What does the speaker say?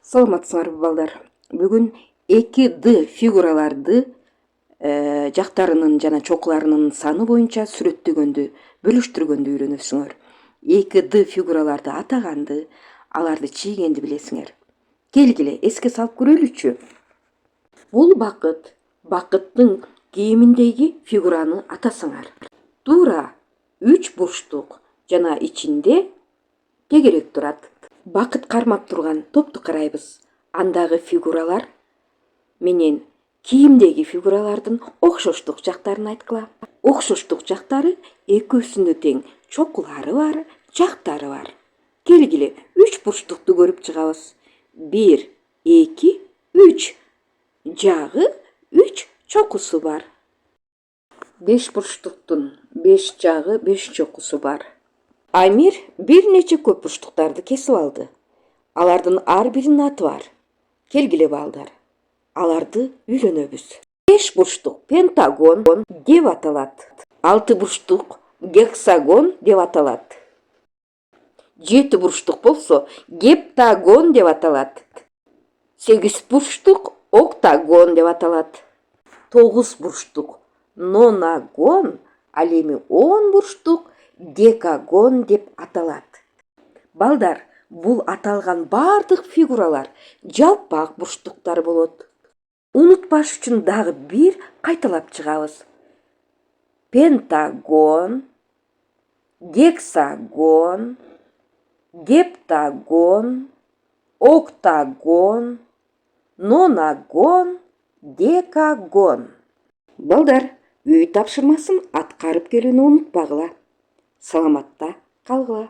Саламатсыңарбы балдар. Бүгүн 2D фигураларды жактарынын жана чокуларынын саны боюнча сүрөттөгөндү, бөлүштүргөндү үйрөнөсүңөр. 2D фигураларды атаганды, аларды чийгенди билесиңер. Келгиле эске салып көрөлүчү. Бул бакыт, бакыттын кийиминдеги фигураны атасыңар. Туура 3 бурчтук жана ичинде тегерек турат. Бакыт кармап турган топту карайбыз. Андагы фигуралар менен кийимдеги фигуралардын окшоштук жактарын айткыла. Окшоштук жактары экөөсүндө тең, чокулары бар, жактары бар. Келгиле 3 бурчтукту көрүп чыгабыз. 1, 2, 3. Жагы 3 чокусу бар. 5 бурчтуктун 5 жагы 5 чокусу бар. Амир бир нече көп бурчтуктарды кесип алды. Алардын ар биринин аты бар. Келгиле балдар, аларды үйлөнөбүз. 5 бурчтук пентагон деп аталат. 6 бурчтук гексагон деп аталат. 7 бурчтук болсо гептагон деп аталат. 8 бурчтук октагон деп аталат. 9 бурчтук нонагон, ал эми 10 бурчтук декагон деп аталат. Балдар, бул аталган бардык фигуралар жалпак бурчтуктар болот. Унутпаш үчүн дагы бир кайталап чыгабыз. Пентагон, гексагон, гептагон, октагон, нонагон, декагон. Балдар, үй тапшырмасын аткарып келүүнү унутпагыла. Саламатта калгыла.